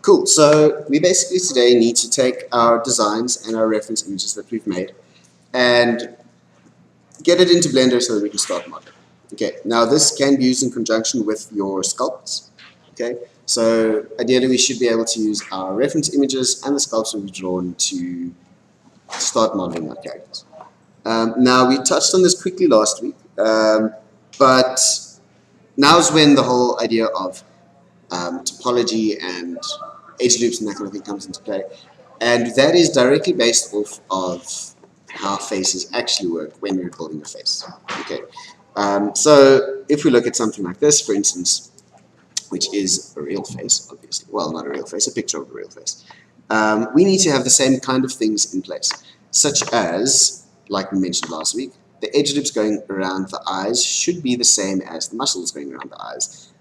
Cool, so we basically today need to take our designs and our reference images that we've made and get it into Blender so that we can start modeling. Okay, now this can be used in conjunction with your sculpts. Okay, so ideally we should be able to use our reference images and the sculpts we've drawn to start modeling our characters. Now we touched on this quickly last week, but now's when the whole idea of topology and edge loops and that kind of thing comes into play, and that is directly based off of how faces actually work when you're building a face. Okay, so if we look at something like this, for instance, which is a real face, obviously, well, not a real face, a picture of a real face, we need to have the same kind of things in place, such as, like we mentioned last week, the edge loops going around the eyes should be the same as the muscles going around the eyes,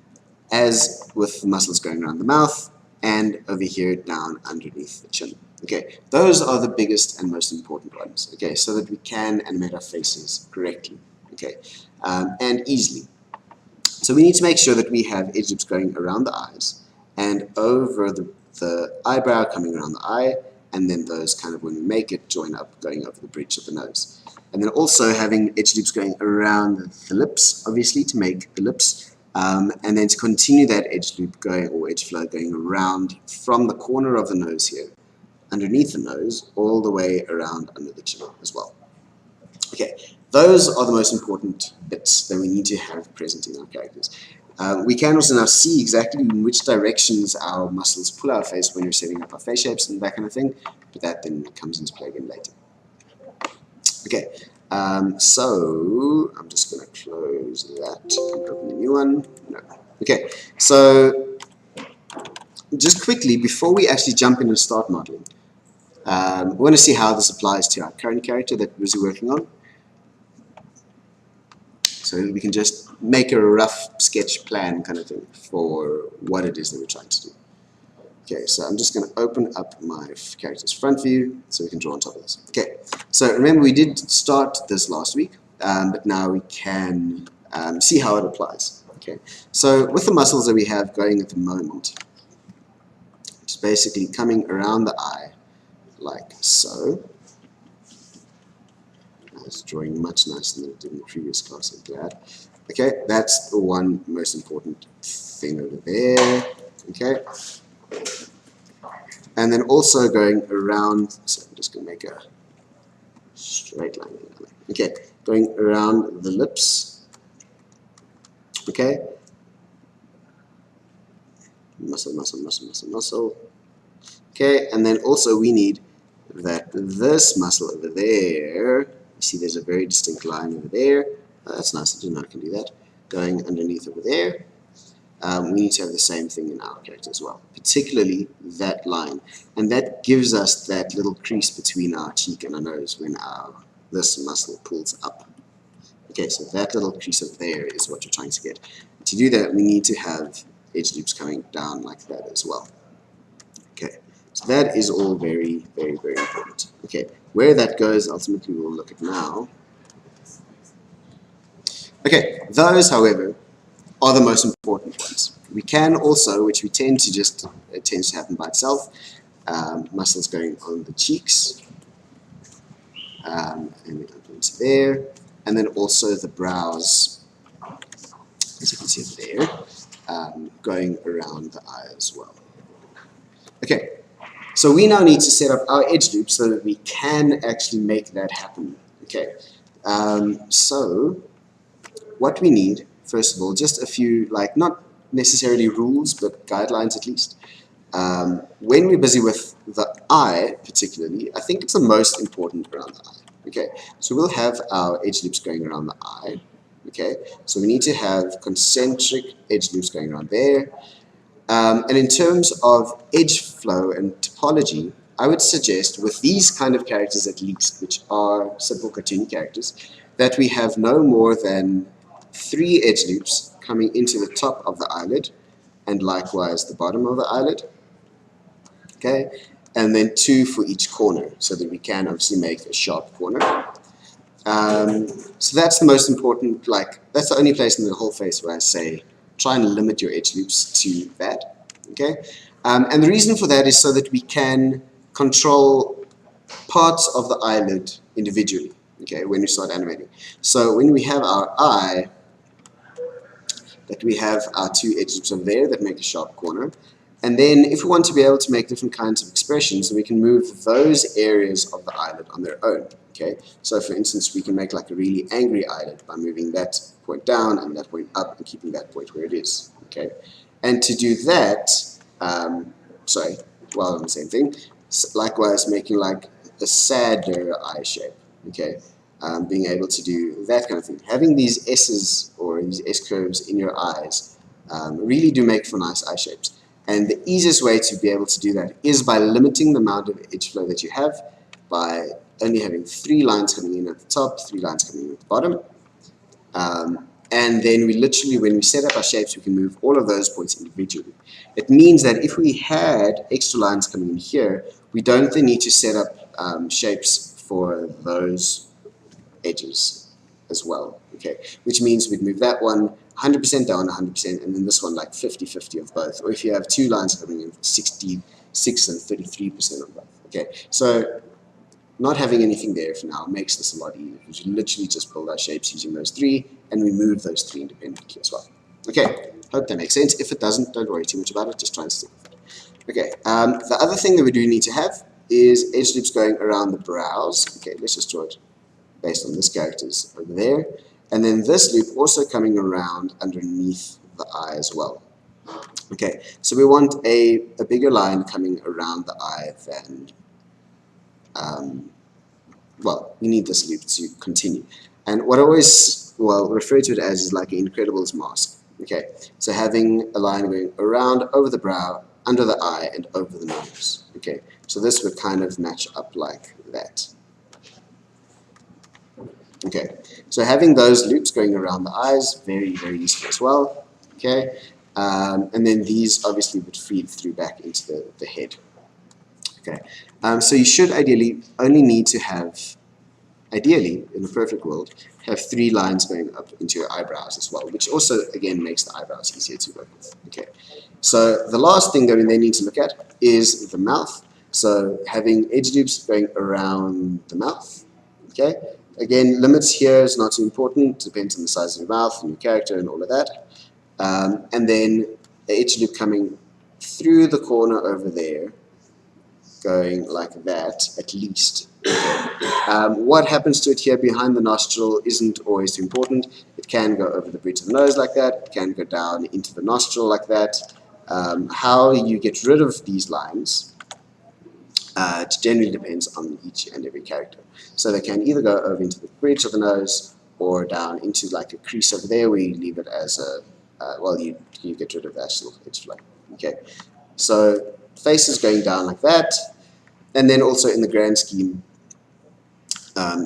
as with the muscles going around the mouth, and over here down underneath the chin. Okay, those are the biggest and most important ones, okay, so that we can animate our faces correctly, okay, and easily. So we need to make sure that we have edge loops going around the eyes and over the eyebrow coming around the eye, and then those kind of, when we make it, join up going over the bridge of the nose. And then also having edge loops going around the lips, obviously, to make the lips. And then to continue that edge loop going, or edge flow going around from the corner of the nose here, underneath the nose, all the way around under the chin as well. Okay, those are the most important bits that we need to have present in our characters. We can also now see exactly in which directions our muscles pull our face when we're setting up our face shapes and that kind of thing, but that then comes into play again later. Okay, so I'm just going to close that and open a new one. No. Okay, so just quickly, before we actually jump in and start modeling, we want to see how this applies to our current character that we're busy working on. So we can just make a rough sketch plan kind of thing for what it is that we're trying to do. Okay, so I'm just going to open up my character's front view so we can draw on top of this. Okay, so remember we did start this last week, but now we can see how it applies. Okay, so with the muscles that we have going at the moment, it's basically coming around the eye like so. I was drawing much nicer than I did in the previous class, I'm glad. Okay, that's the one most important thing over there. Okay. And then also going around, so I'm just going to make a straight line. Okay, going around the lips. Okay. Muscle, muscle, muscle, muscle, muscle. Okay, and then also we need that this muscle over there, you see there's a very distinct line over there. That's nice, I didn't know I can do that. Going underneath over there. We need to have the same thing in our character as well, particularly that line, and that gives us that little crease between our cheek and our nose when this muscle pulls up. Okay, so that little crease up there is what you're trying to get. To do that, we need to have edge loops coming down like that as well. Okay, so that is all very, very, very important. Okay, where that goes, ultimately we'll look at now. Okay, those, however, are the most important ones. We can also, which we tend to just, it tends to happen by itself, muscles going on the cheeks, and then up into there, and then also the brows, as you can see over there, going around the eye as well. Okay, so we now need to set up our edge loops so that we can actually make that happen. Okay, so what we need, first of all, just a few, like, not necessarily rules, but guidelines at least. When we're busy with the eye, particularly, I think it's the most important around the eye. Okay, so we'll have our edge loops going around the eye. Okay, so we need to have concentric edge loops going around there. And in terms of edge flow and topology, I would suggest, with these kind of characters at least, which are simple cartoony characters, that we have no more than 3 edge loops coming into the top of the eyelid, and likewise the bottom of the eyelid. Okay, and then 2 for each corner, so that we can obviously make a sharp corner. So that's the most important, like, that's the only place in the whole face where I say try and limit your edge loops to that. Okay, And the reason for that is so that we can control parts of the eyelid individually, okay, when we start animating. So when we have our eye, that we have our two edges over there that make a sharp corner. And then if we want to be able to make different kinds of expressions, we can move those areas of the eyelid on their own. Okay, so for instance, we can make like a really angry eyelid by moving that point down and that point up and keeping that point where it is. Okay, and to do that, on the same thing, likewise making like a sadder eye shape. Okay, being able to do that kind of thing. Having these S's or these S curves in your eyes really do make for nice eye shapes. And the easiest way to be able to do that is by limiting the amount of edge flow that you have by only having 3 lines coming in at the top, 3 lines coming in at the bottom. And then we literally, when we set up our shapes, we can move all of those points individually. It means that if we had extra lines coming in here, we don't then need to set up shapes for those edges as well. Okay, which means we'd move that one 100% down, 100%, and then this one like 50-50 of both. Or if you have 2 lines coming in, 66 and 33% of both. Okay, so not having anything there for now makes this a lot easier, because we literally just build our shapes using those 3, and we move those 3 independently as well. Okay, hope that makes sense. If it doesn't, don't worry too much about it, just try and stick with it. Okay, the other thing that we do need to have is edge loops going around the brows. Okay, let's just draw it based on this characters over there. And then this loop also coming around underneath the eye as well. Okay, so we want a bigger line coming around the eye than, we need this loop to continue. And what I always, refer to it as is like an Incredibles mask. Okay, so having a line going around, over the brow, under the eye, and over the nose. Okay, so this would kind of match up like that. Okay, so having those loops going around the eyes, very, very useful as well. Okay, and then these obviously would feed through back into the head. Okay, so you should ideally only need to have, ideally, in a perfect world, have 3 lines going up into your eyebrows as well, which also, again, makes the eyebrows easier to work with. Okay, so the last thing that we then need to look at is the mouth. So having edge loops going around the mouth. Okay. Again, limits here is not too important, depends on the size of your mouth and your character and all of that. And then the edge loop coming through the corner over there, going like that, at least. What happens to it here behind the nostril isn't always too important. It can go over the bridge of the nose like that, it can go down into the nostril like that. How you get rid of these lines it generally depends on each and every character. So they can either go over into the bridge of the nose or down into like a crease over there where you leave it as a, you get rid of that little edge flow. Okay, so face is going down like that, and then also in the grand scheme,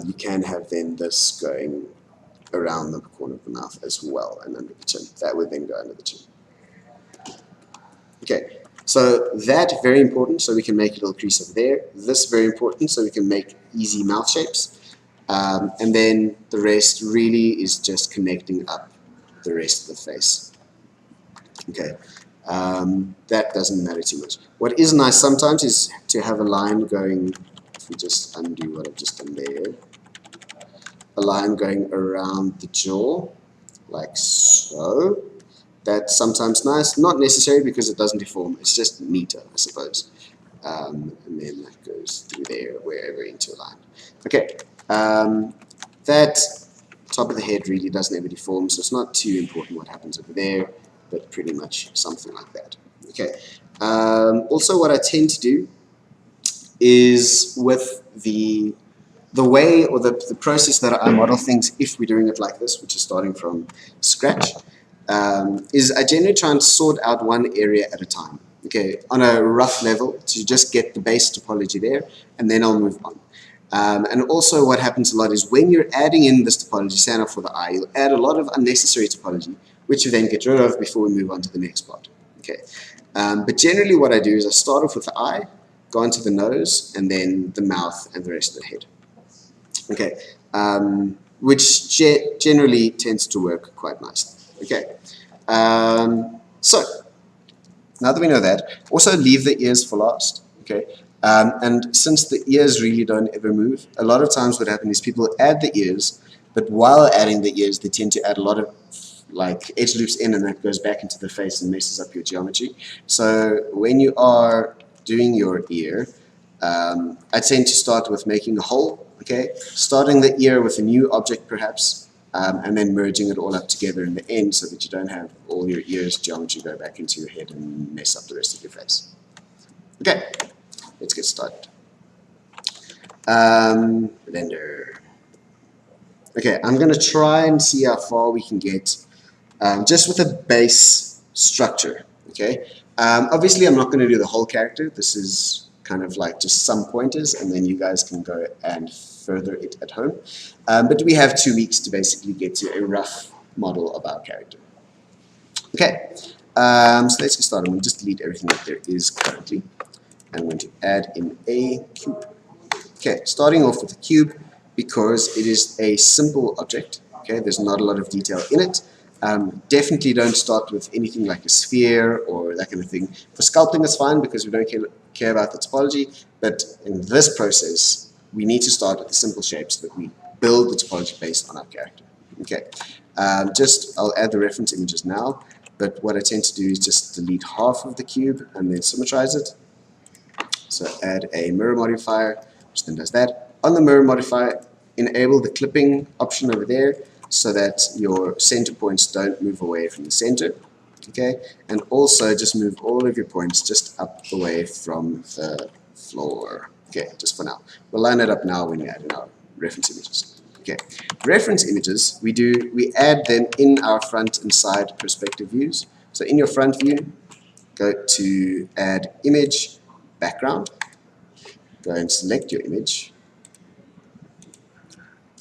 you can have then this going around the corner of the mouth as well and under the chin. That would then go under the chin. Okay. So that, very important, so we can make a little crease over there. This, very important, so we can make easy mouth shapes. And then the rest really is just connecting up the rest of the face. Okay, that doesn't matter too much. What is nice sometimes is to have a line going, if we just undo what I've just done there, a line going around the jaw, like so. That's sometimes nice, not necessary because it doesn't deform, it's just neater, I suppose. And then that goes through there, wherever into a line. Okay, that top of the head really doesn't ever deform, so it's not too important what happens over there, but pretty much something like that. Okay, also what I tend to do is with the way or the process that I model things, if we're doing it like this, which is starting from scratch, is I generally try and sort out one area at a time, okay, on a rough level to just get the base topology there, and then I'll move on. And also what happens a lot is when you're adding in this topology, say for the eye, you'll add a lot of unnecessary topology, which you then get rid of before we move on to the next part. Okay, but generally what I do is I start off with the eye, go into the nose, and then the mouth and the rest of the head. Okay, which generally tends to work quite nicely. Okay, so now that we know that, also leave the ears for last. Okay, and since the ears really don't ever move, a lot of times what happens is people add the ears, but while adding the ears, they tend to add a lot of like edge loops in, and that goes back into the face and messes up your geometry. So when you are doing your ear, I tend to start with making a hole. Okay, starting the ear with a new object perhaps, and then merging it all up together in the end so that you don't have all your ears geometry go back into your head and mess up the rest of your face. Okay, let's get started. Blender. Okay, I'm going to try and see how far we can get just with a base structure. Okay, obviously I'm not going to do the whole character. This is kind of like just some pointers, and then you guys can go and further it at home. But we have 2 weeks to basically get to a rough model of our character. Okay, so let's get started. We'll just delete everything that there is currently. I'm going to add in a cube. Okay, starting off with a cube because it is a simple object. Okay, there's not a lot of detail in it. Definitely don't start with anything like a sphere or that kind of thing. For sculpting, it's fine because we don't care about the topology, but in this process, we need to start with the simple shapes so that we build the topology based on our character. Okay, I'll add the reference images now, but what I tend to do is just delete half of the cube and then symmetrize it. So add a mirror modifier, which then does that. On the mirror modifier, enable the clipping option over there so that your center points don't move away from the center. Okay, and also just move all of your points just up away from the floor. Okay, just for now. We'll line it up now when we add in our reference images. Okay, reference images, we add them in our front and side perspective views. So in your front view, go to add image, background, go and select your image,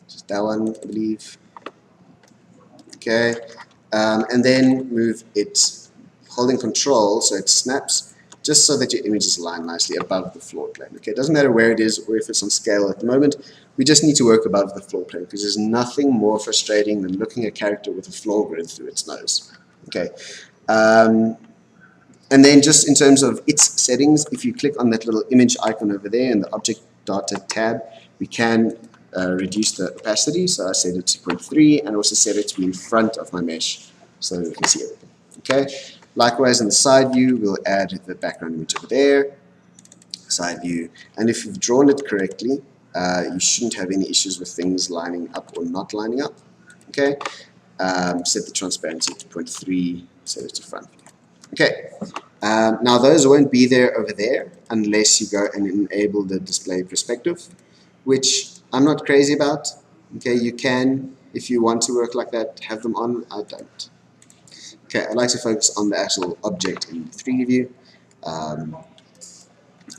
just that one I believe, okay, and then move it, holding control so it snaps, just so that your image is aligned nicely above the floor plane. Okay, it doesn't matter where it is or if it's on scale at the moment, we just need to work above the floor plane because there's nothing more frustrating than looking at a character with a floor grid through its nose. Okay. And then just in terms of its settings, if you click on that little image icon over there in the object data tab, we can reduce the opacity. So I set it to 0.3 and also set it to be in front of my mesh so that we can see everything. Okay. Likewise, in the side view, we'll add the background image over there, side view. And if you've drawn it correctly, you shouldn't have any issues with things lining up or not lining up. Okay. Set the transparency to 0.3, set it to front view. Okay, now those won't be there over there unless you go and enable the display perspective, which I'm not crazy about. Okay, you can, if you want to work like that, have them on. I don't. Okay, I like to focus on the actual object in the 3D view,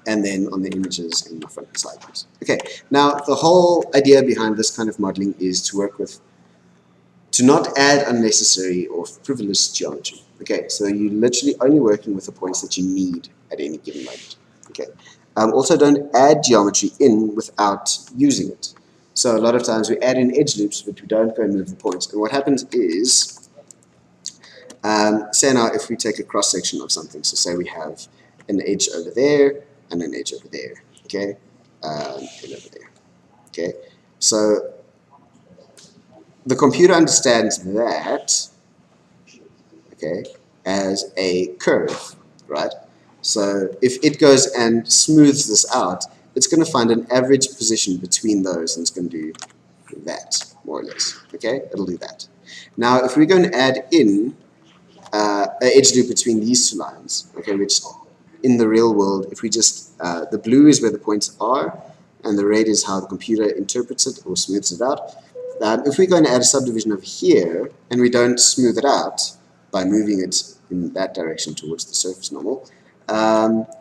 and then on the images in the front and side views. Okay, now the whole idea behind this kind of modeling is to not add unnecessary or frivolous geometry. Okay, so you're literally only working with the points that you need at any given moment. Okay, also don't add geometry in without using it. So a lot of times we add in edge loops, but we don't go and move the points. And what happens is, say now if we take a cross section of something, so say we have an edge over there and an edge over there. Okay, and over there. Okay, so the computer understands that, okay, as a curve, right? So if it goes and smooths this out, it's going to find an average position between those, and it's going to do that, more or less, okay? It'll do that. Now, if we're going to add in an edge loop between these two lines, okay, which in the real world, if we just, the blue is where the points are, and the red is how the computer interprets it or smooths it out. If we're going to add a subdivision over here, and we don't smooth it out by moving it in that direction towards the surface normal,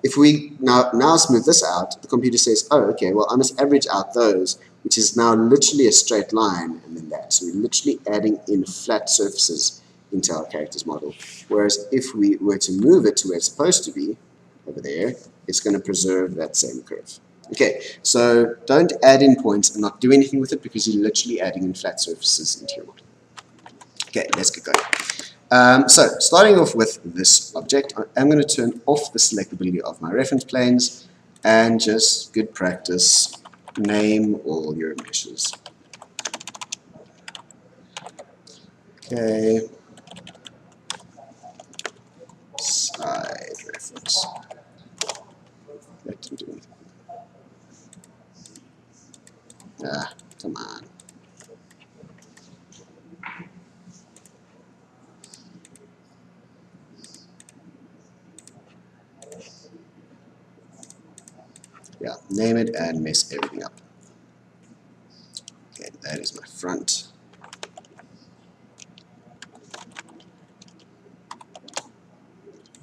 if we now smooth this out, the computer says, oh, okay, well, I must average out those, which is now literally a straight line, and then that. So we're literally adding in flat surfaces into our character's model. Whereas if we were to move it to where it's supposed to be, over there, it's going to preserve that same curve. Okay, so don't add in points and not do anything with it because you're literally adding in flat surfaces into your model. Okay, let's get going. So starting off with this object, I'm going to turn off the selectability of my reference planes and just good practice, name all your meshes. Okay, side reference. That didn't do anything. Ah, come on. Yeah, name it and mess everything up. Okay, that is my front.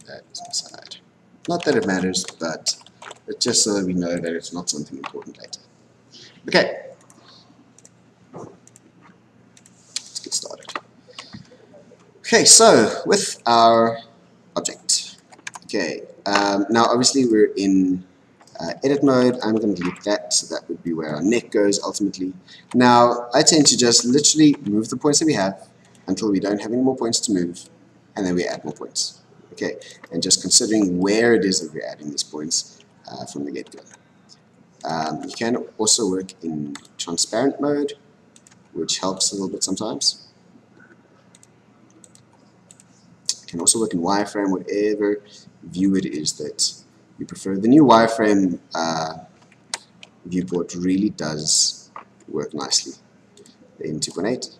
That is my side. Not that it matters, but it's just so that we know that it's not something important later. Okay, let's get started. Okay, so with our object. Okay, now obviously we're in edit mode. I'm going to delete that, so that would be where our neck goes ultimately. Now, I tend to just literally move the points that we have until we don't have any more points to move, and then we add more points. Okay, and just considering where it is that we're adding these points from the get-go. You can also work in transparent mode, which helps a little bit sometimes. You can also work in wireframe, whatever view it is that you prefer. The new wireframe viewport really does work nicely in 2.8.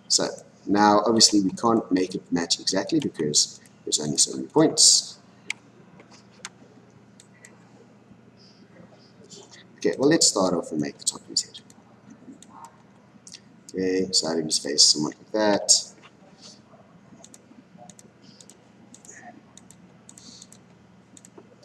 So now obviously we can't make it match exactly because there's only so many points. Okay, well let's start off and make the top of his head. Okay, side of his face, somewhat like that.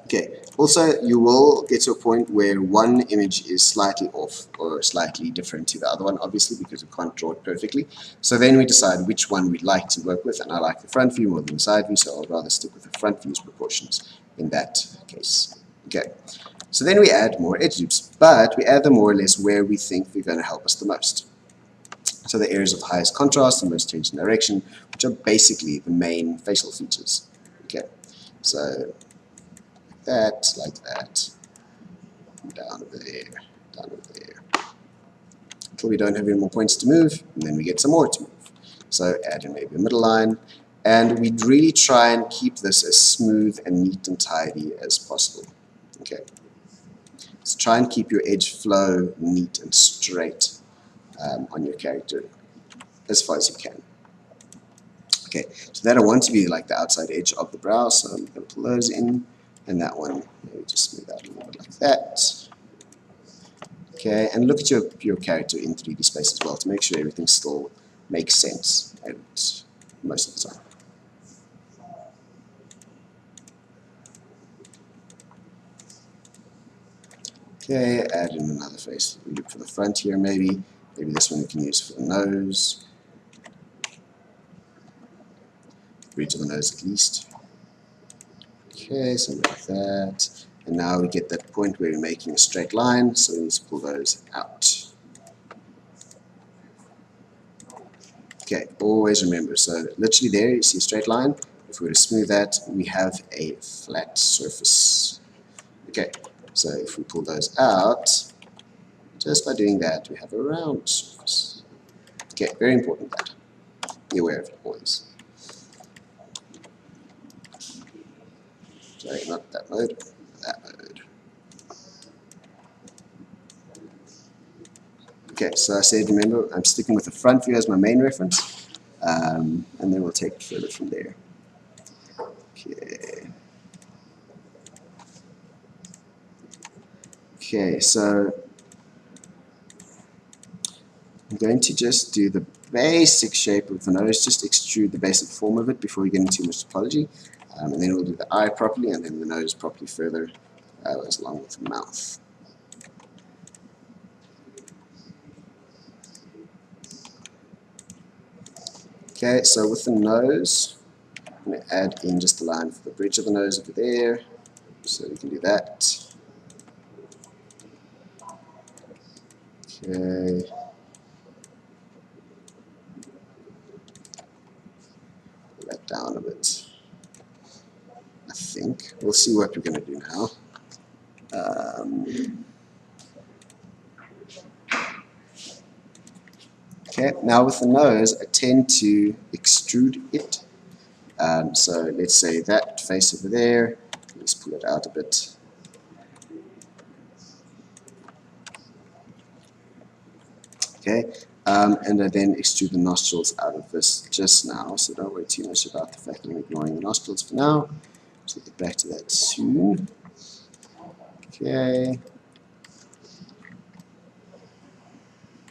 Okay, also you will get to a point where one image is slightly off or slightly different to the other one, obviously, because we can't draw it perfectly. So then we decide which one we'd like to work with, and I like the front view more than the side view, so I'll rather stick with the front view's proportions in that case. Okay, so then we add more edge loops, but we add them more or less where we think they're going to help us the most. So the areas of highest contrast and most change in direction, which are basically the main facial features. Okay, so like that, down over there, down over there. Until we don't have any more points to move, and then we get some more to move. So add in maybe a middle line, and we'd really try and keep this as smooth and neat and tidy as possible. Okay, so try and keep your edge flow neat and straight on your character as far as you can. Okay, so that I want to be like the outside edge of the brow, so I'm going to pull those in, and that one, maybe just smooth out a little bit like that. Okay, and look at your character in 3D space as well to make sure everything still makes sense most of the time. Okay, add in another face loop for the front here maybe. Maybe this one we can use for the nose. Bridge of the nose at least. Okay, something like that. And now we get that point where we're making a straight line, so we need to pull those out. Okay, always remember, so literally there you see a straight line. If we were to smooth that, we have a flat surface. Okay, so if we pull those out, just by doing that, we have a round surface. Okay, very important that. Be aware of it always. Sorry, not that mode, that mode. Okay, so I said, remember, I'm sticking with the front view as my main reference, and then we'll take it further from there. Okay. Okay, so I'm going to just do the basic shape of the nose, just extrude the basic form of it before we get into too much topology, and then we'll do the eye properly, and then the nose properly further as along with the mouth. Okay, so with the nose, I'm going to add in just a line for the bridge of the nose over there, so we can do that. Okay. down a bit. I think we'll see what we're going to do now. Okay, now with the nose, I tend to extrude it. So let's say that face over there, let's pull it out a bit. Okay, and I then extrude the nostrils out of this just now, so don't worry too much about the fact that I'm ignoring the nostrils for now. So we'll get back to that soon. Okay.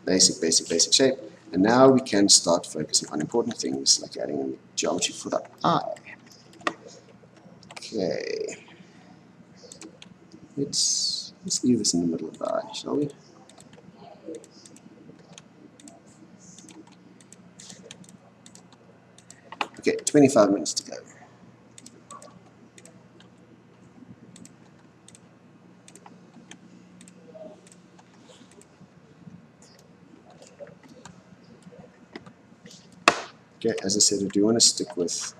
Basic shape. And now we can start focusing on important things like adding in geometry for the eye. Okay. Let's leave this in the middle of the eye, shall we? Okay, 25 minutes to go. Okay, as I said, I do want to stick with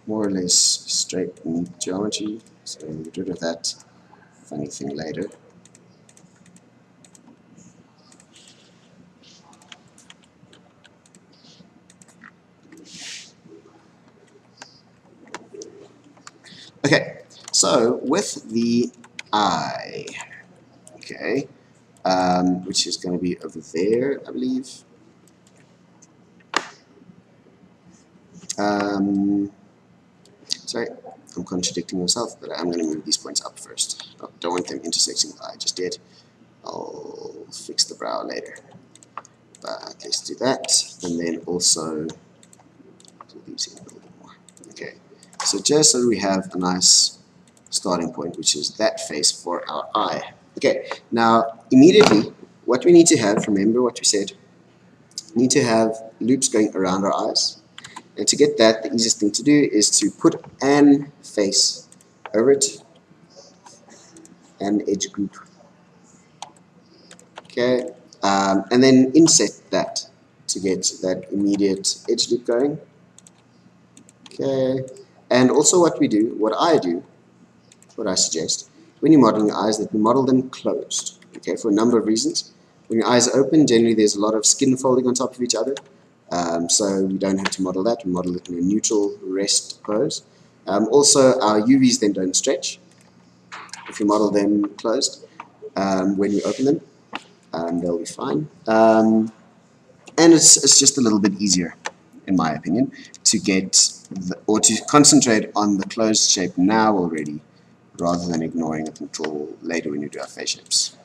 more or less straight geometry, so we'll get rid of that funny thing later. Okay, so with the eye, okay, which is going to be over there, I believe. Sorry, I'm contradicting myself, but I'm going to move these points up first. Oh, don't want them intersecting the eye just yet. I'll fix the brow later. But let's do that, and then also do these in a little bit more. Okay, so just so we have a nice starting point, which is that face for our eye. Okay, now immediately what we need to have, remember what we said, we need to have loops going around our eyes. And to get that, the easiest thing to do is to put an face over it, an edge group. Okay, and then inset that to get that immediate edge loop going. Okay, and also what we do, what I suggest, when you're modeling eyes, that you model them closed. Okay, for a number of reasons. When your eyes are open, generally there's a lot of skin folding on top of each other. So we don't have to model that. We model it in a neutral rest pose. Also, our UVs then don't stretch if you model them closed. When you open them, they'll be fine. And it's just a little bit easier, in my opinion, to get or to concentrate on the closed shape now already, rather than ignoring it until later when you do our face shapes.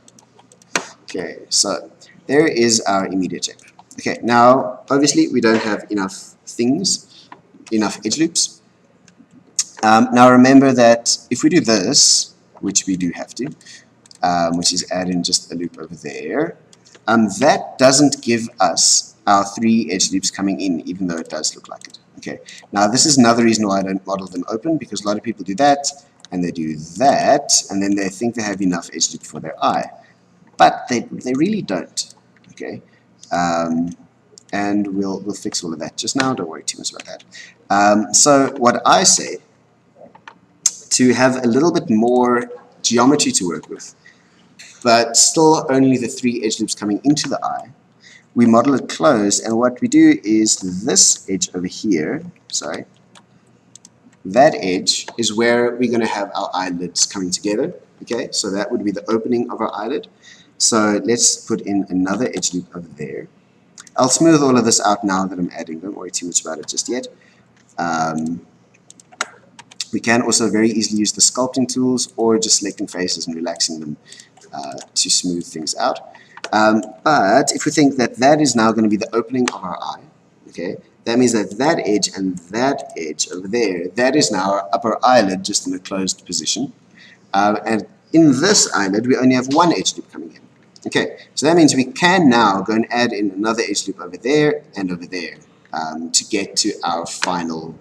Okay, so there is our immediate shape. Okay, now obviously we don't have enough edge loops. Now remember that if we do this, which we do have to, which is add in just a loop over there, that doesn't give us our 3 edge loops coming in, even though it does look like it. Okay, now this is another reason why I don't model them open, because a lot of people do that, and they do that, and then they think they have enough edge loop for their eye. But they really don't. Okay, and we'll fix all of that just now. Don't worry too much about that. So what I say, to have a little bit more geometry to work with, but still only the 3 edge loops coming into the eye, we model it closed, and what we do is this edge over here, sorry, that edge is where we're going to have our eyelids coming together. Okay, so that would be the opening of our eyelid. So let's put in another edge loop over there. I'll smooth all of this out now that I'm adding. Don't worry too much about it just yet. We can also very easily use the sculpting tools or just selecting faces and relaxing them to smooth things out. But if we think that that is now going to be the opening of our eye, okay, that means that that edge and that edge over there, that is now our upper eyelid just in a closed position. And in this eyelid, we only have 1 edge loop coming in. Okay, so that means we can now go and add in another edge loop over there and over there to get to our final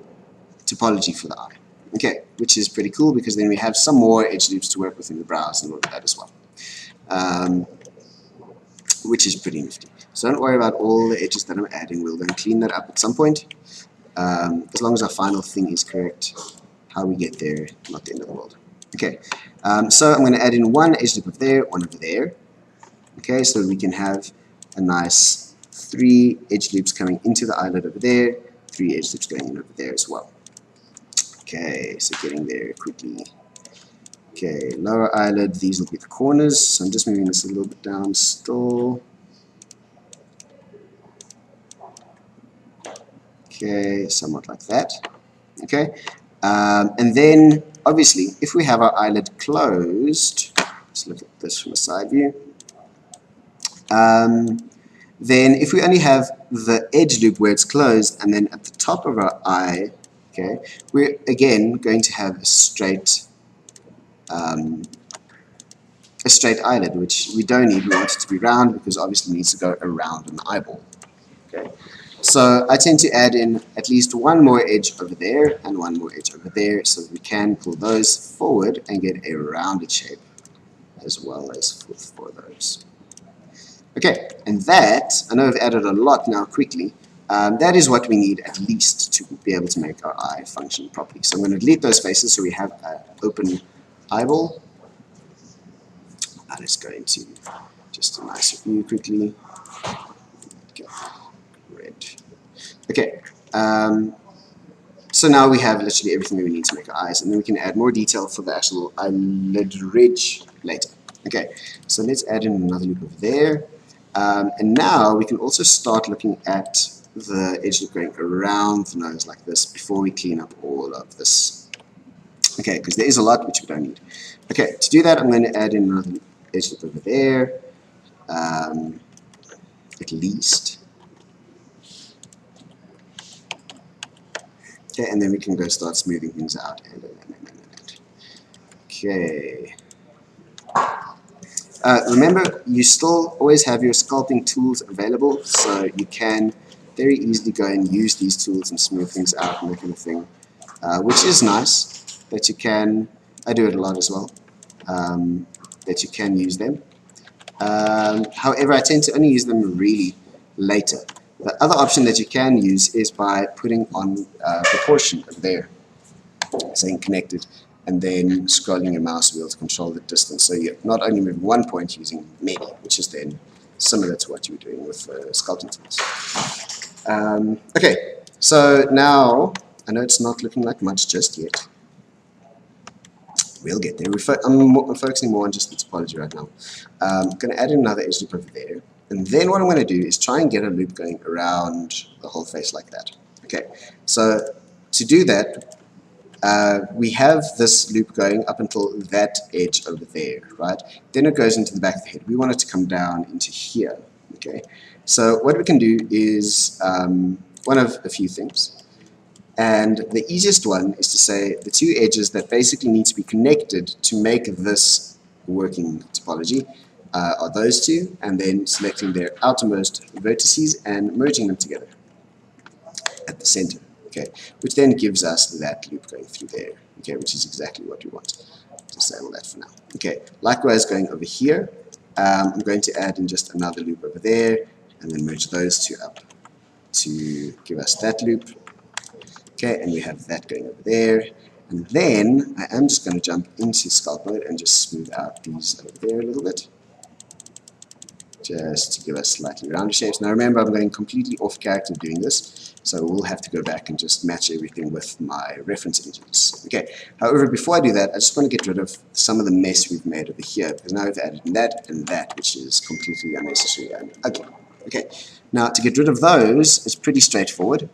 topology for the eye. Okay, which is pretty cool because then we have some more edge loops to work with in the brows and all of that as well, which is pretty nifty. So don't worry about all the edges that I'm adding. We'll go and clean that up at some point. As long as our final thing is correct, how we get there, not the end of the world. Okay, so I'm going to add in one edge loop over there, one over there. Okay, so we can have a nice 3 edge loops coming into the eyelid over there, 3 edge loops going in over there as well. Okay, so getting there quickly. Okay, lower eyelid, these will be the corners. So I'm just moving this a little bit down still. Okay, somewhat like that. Okay, and then obviously if we have our eyelid closed, let's look at this from a side view. Then if we only have the edge loop where it's closed and then at the top of our eye, okay, we're again going to have a straight eyelid, which we don't need. We want it to be round because obviously it needs to go around an eyeball. Okay, so I tend to add in at least one more edge over there and one more edge over there so that we can pull those forward and get a rounded shape as well as for those. Okay, and that, I know I've added a lot now quickly, that is what we need at least to be able to make our eye function properly. So I'm going to delete those faces so we have an open eyeball. And let's go into just a nice view quickly. Okay, red. Okay, so now we have literally everything we need to make our eyes, and then we can add more detail for the actual eyelid ridge later. Okay, so let's add in another loop over there. And now we can also start looking at the edge loop going around the nose like this before we clean up all of this. Okay, because there is a lot which we don't need. Okay, to do that I'm going to add in another edge loop over there, at least. Okay, and then we can go start smoothing things out. Okay. Remember, you still always have your sculpting tools available, so you can very easily go and use these tools and smooth things out and that kind of thing, which is nice that you can. I do it a lot as well, that you can use them. However, I tend to only use them really later. The other option that you can use is by putting on proportion over there, saying connected, and then scrolling your mouse wheel to control the distance. So you're not only moving one point using many, which is then similar to what you were doing with sculpting tools. Okay, so now, I know it's not looking like much just yet. We'll get there. I'm focusing more on just the topology right now. I'm going to add in another edge loop over there. And then what I'm going to do is try and get a loop going around the whole face like that. Okay, so to do that, we have this loop going up until that edge over there, right? Then it goes into the back of the head. We want it to come down into here, okay? So what we can do is one of a few things. And the easiest one is to say the two edges that basically need to be connected to make this working topology are those two, and then selecting their outermost vertices and merging them together at the center. Okay, which then gives us that loop going through there, okay, which is exactly what we want. Disable that for now. Okay, likewise going over here, I'm going to add in just another loop over there, and then merge those two up to give us that loop. Okay, and we have that going over there. And then I am just going to jump into sculpt mode and just smooth out these over there a little bit, just to give us slightly rounder shapes. Now remember, I'm going completely off character doing this, so we'll have to go back and just match everything with my reference images. Okay, however, before I do that, I just want to get rid of some of the mess we've made over here, because now we've added that and that, which is completely unnecessary and ugly. Okay, now to get rid of those, it's pretty straightforward.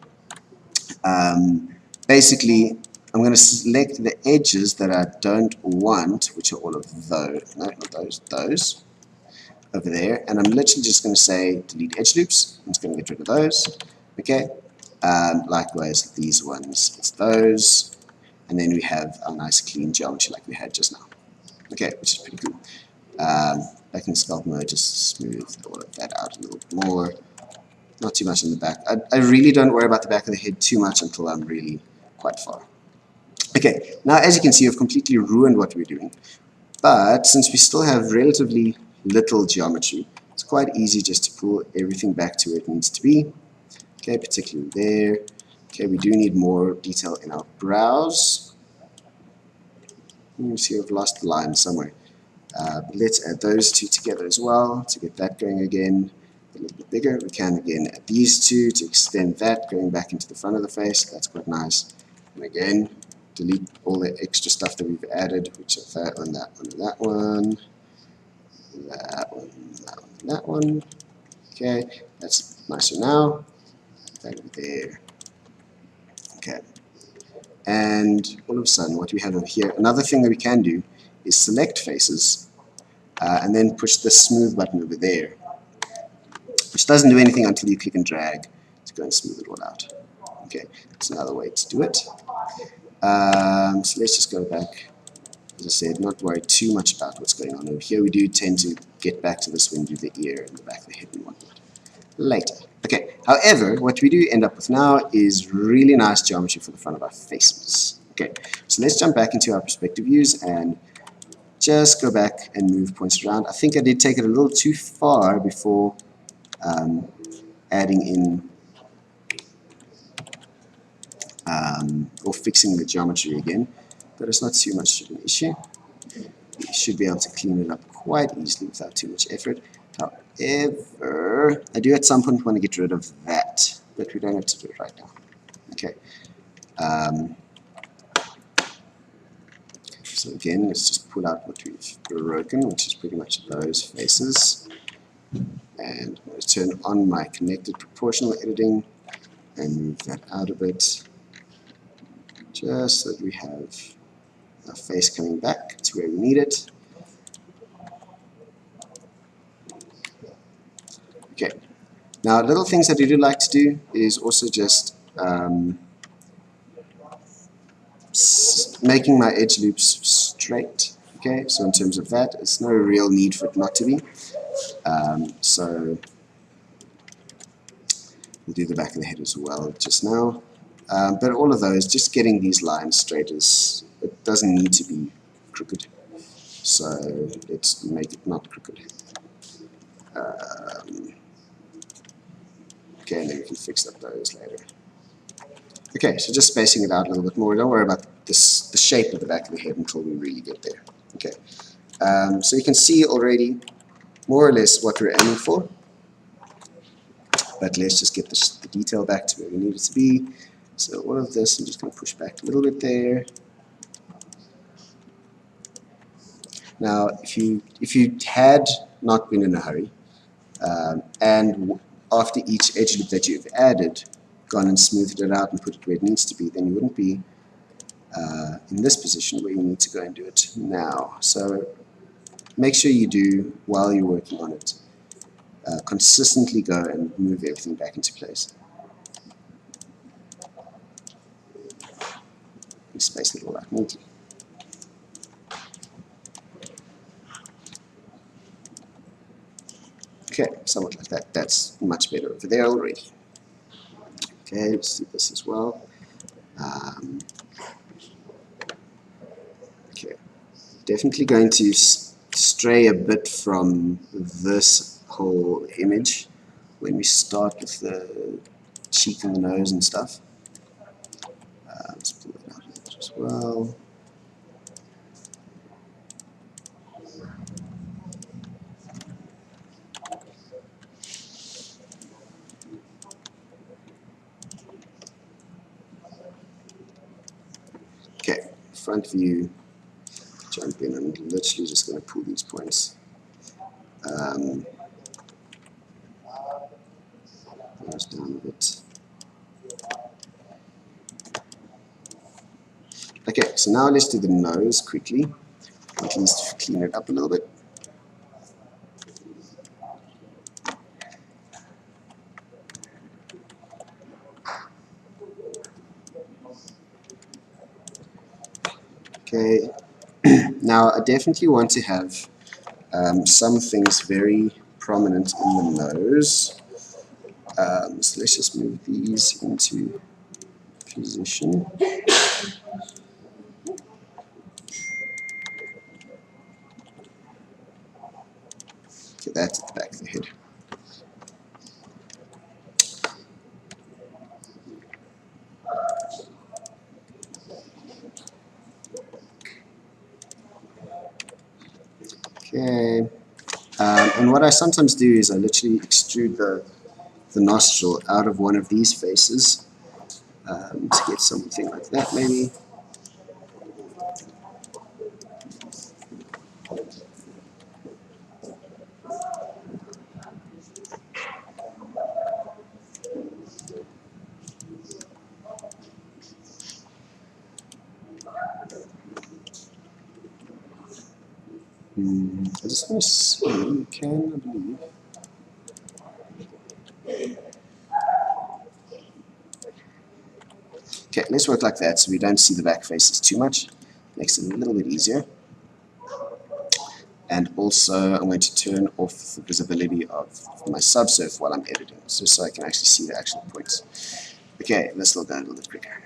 Basically, I'm going to select the edges that I don't want, which are all of those, no, not those, those. Over there, and I'm literally just going to say delete edge loops. I'm just going to get rid of those. Okay, likewise these ones, it's those, and then we have a nice clean geometry like we had just now. Okay, which is pretty cool. Back in sculpt mode, just smooth all of that out a little bit more. Not too much in the back. I really don't worry about the back of the head too much until I'm really quite far. Okay, now as you can see, I've completely ruined what we're doing. But since we still have relatively little geometry, It's quite easy just to pull everything back to where it needs to be. Okay, particularly there. Okay, we do need more detail in our brows. You see I've lost the line somewhere. But let's add those two together as well to get that going again a little bit bigger. We can again add these two to extend that going back into the front of the face. That's quite nice. And again, delete all the extra stuff that we've added, which is that one, that one, that one, that one, that one, that one. Okay, that's nicer now. That over there. Okay. And all of a sudden, what we have over here, another thing that we can do is select faces and then push the smooth button over there, which doesn't do anything until you click and drag to go and smooth it all out. Okay, that's another way to do it. So let's just go back. As I said, not worry too much about what's going on over here. We do tend to get back to this when we do the ear and the back of the head and whatnot later. Okay, however, what we do end up with now is really nice geometry for the front of our faces. Okay, so let's jump back into our perspective views and just go back and move points around. I think I did take it a little too far before adding in or fixing the geometry again, but it's not too much of an issue. You should be able to clean it up quite easily without too much effort. However, I do at some point want to get rid of that, but we don't have to do it right now. Okay. So again, let's just pull out what we've broken, which is pretty much those faces. And I'm going to turn on my connected proportional editing and move that out a bit, just so that we have our face coming back to where we need it. Okay. Now, little things that I do like to do is also just making my edge loops straight. Okay, so in terms of that, it's no real need for it not to be. So we'll do the back of the head as well just now. But all of those, just getting these lines straight it doesn't need to be crooked. So let's make it not crooked. Okay, and then we can fix up those later. Okay, so just spacing it out a little bit more. Don't worry about the shape of the back of the head until we really get there. Okay, so you can see already more or less what we're aiming for. But let's just get the detail back to where we need it to be. So all of this, I'm just going to push back a little bit there. Now, if you had not been in a hurry, and after each edge loop that you've added, gone and smoothed it out and put it where it needs to be, then you wouldn't be in this position where you need to go and do it now. So make sure you do, while you're working on it, consistently go and move everything back into place. You space it all out neatly. Okay, somewhat like that. That's much better over there already. Okay, let's do this as well. Okay, definitely going to stray a bit from this whole image when we start with the cheek and the nose and stuff. Let's pull it out a bit as well. Okay, front view, jump in. I'm literally just going to pull these points. Goes down a bit. Okay, so now let's do the nose quickly, at least clean it up a little bit. Okay, now I definitely want to have some things very prominent in the nose. So let's just move these into position. Okay, that's at the back of the head. Okay. And what I sometimes do is I literally extrude the nostril out of one of these faces to get something like that maybe. I just want to see, you can, I believe. Okay, let's work like that so we don't see the back faces too much. Makes it a little bit easier. And also I'm going to turn off the visibility of my subsurf while I'm editing, so I can actually see the actual points. Okay, let's slow down a little bit quicker.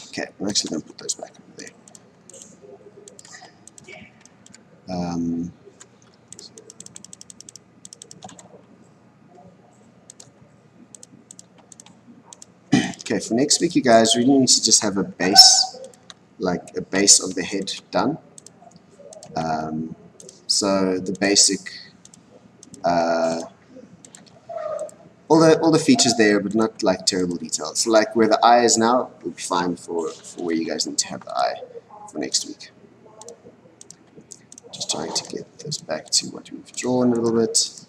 Okay, I'm actually going to put those back over there. Okay, for next week, you guys really need to just have a base, like a base of the head done. So the basic, all the features there, but not like terrible details. So like where the eye is now will be fine for where you guys need to have the eye for next week. Just trying to get this back to what we've drawn a little bit.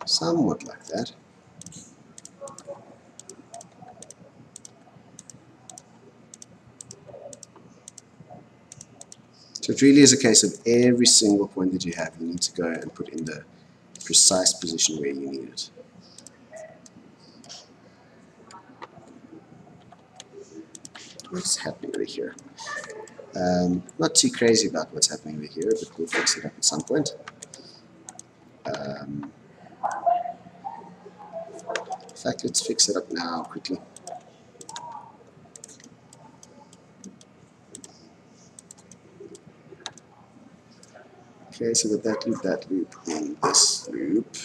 Somewhat like that. So it really is a case of every single point that you have, you need to go and put in the precise position where you need it. What's happening over here? Not too crazy about what's happening over here, but we'll fix it up at some point. In fact, let's fix it up now quickly. Okay, so with that loop, and this loop,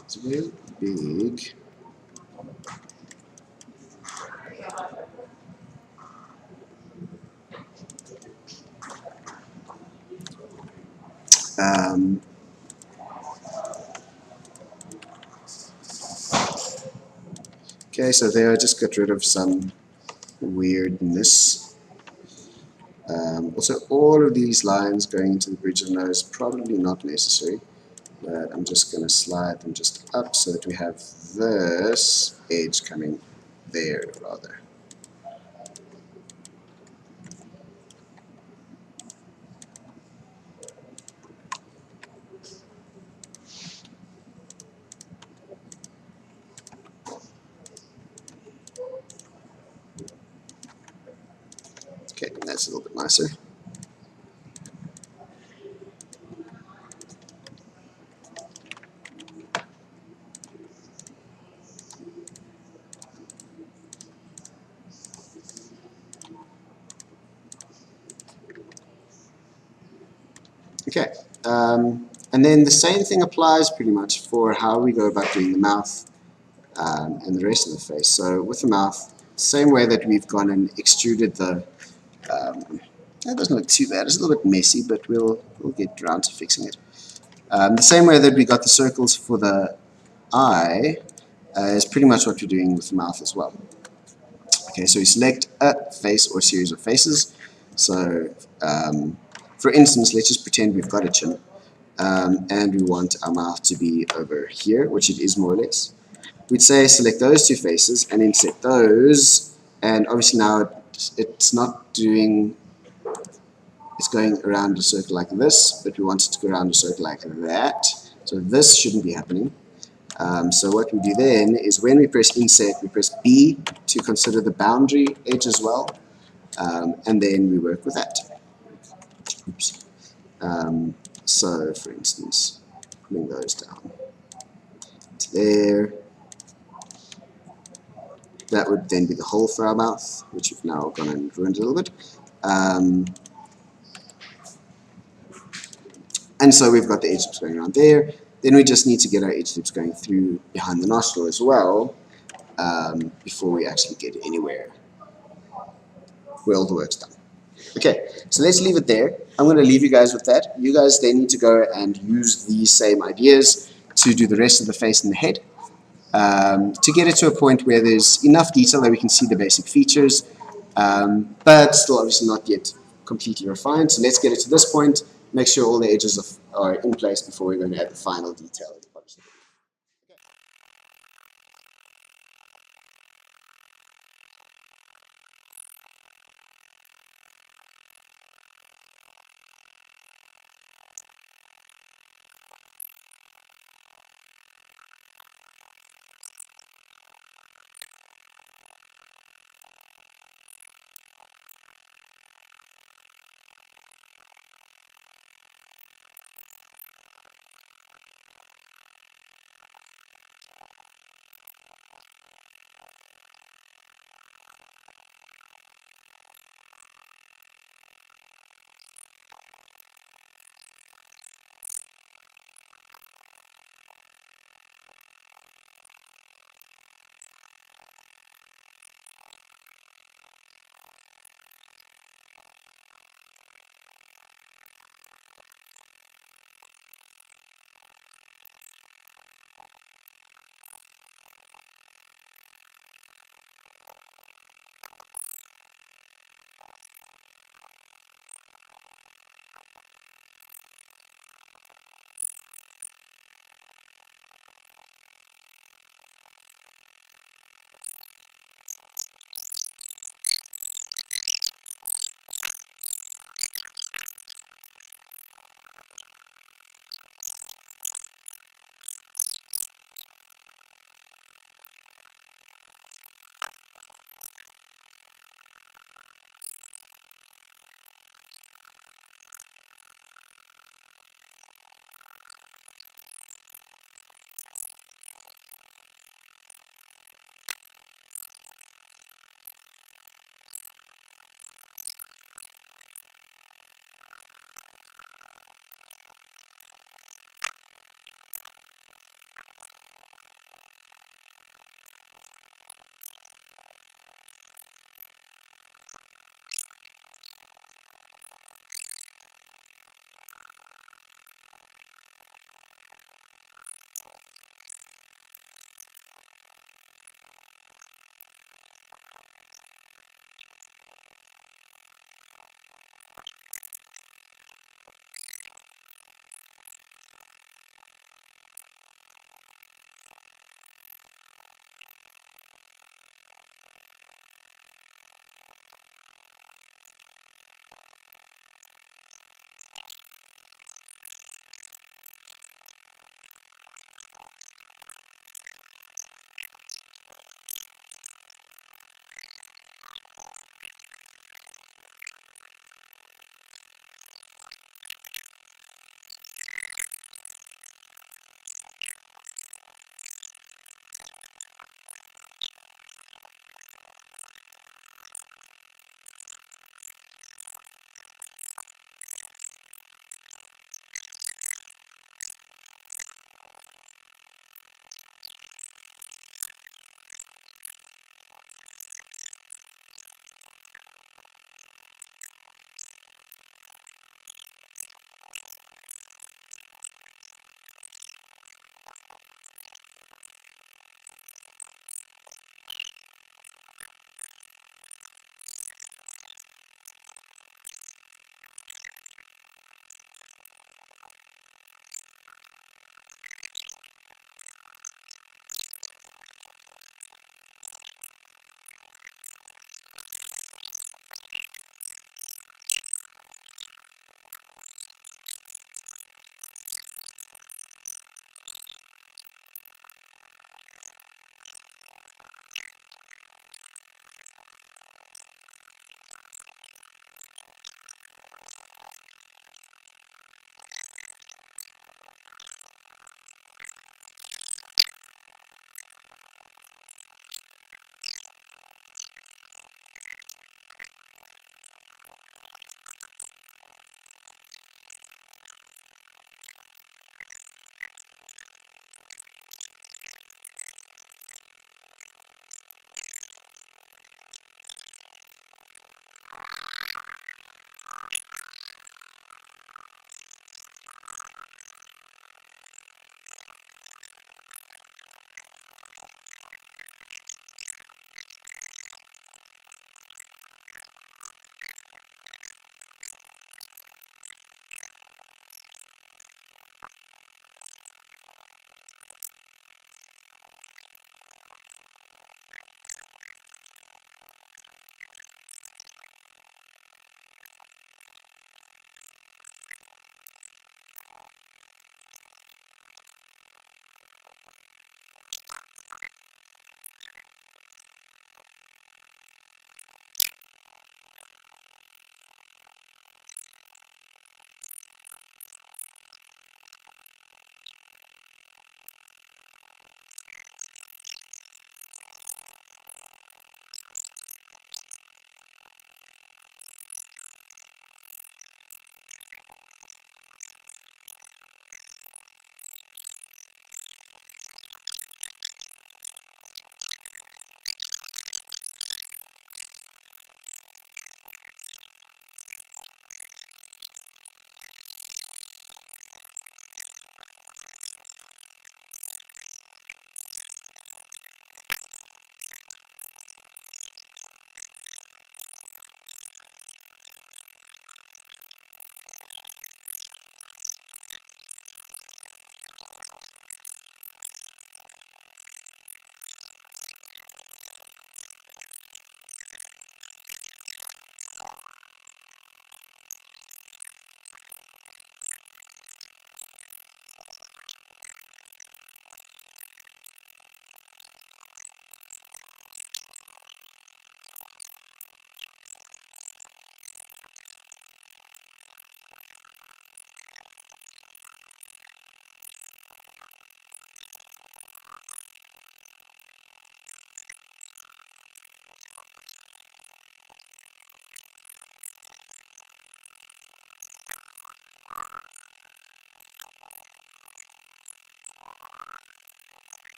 it's very big. Okay, so there I just got rid of some weirdness. Also, all of these lines going into the bridge of the nose, probably not necessary, but I'm just going to slide them just up so that we have this edge coming there rather. Okay, that's a little bit nicer. Okay, and then the same thing applies pretty much for how we go about doing the mouth and the rest of the face. So with the mouth, same way that we've gone and extruded the, that doesn't look too bad, it's a little bit messy, but we'll get around to fixing it. The same way that we got the circles for the eye is pretty much what we're doing with the mouth as well. Okay, so we select a face or a series of faces. So for instance, let's just pretend we've got a chin and we want our mouth to be over here, which it is more or less. we'd say select those two faces and then set those, and obviously now it's not doing, it's going around a circle like this, but we want it to go around a circle like that, so this shouldn't be happening. So what we do then is when we press inset, we press B to consider the boundary edge as well, and then we work with that. Oops. So for instance, pulling those down to there, that would then be the hole for our mouth, which we've now gone and ruined a little bit. And so we've got the edge loops going around there. Then we just need to get our edge loops going through behind the nostril as well, before we actually get anywhere where all the work's done. Okay, so let's leave it there. I'm going to leave you guys with that. You guys then need to go and use these same ideas to do the rest of the face and the head, to get it to a point where there's enough detail that we can see the basic features, but still obviously not yet completely refined. So let's get it to this point, make sure all the edges are in place before we're going to add the final detail.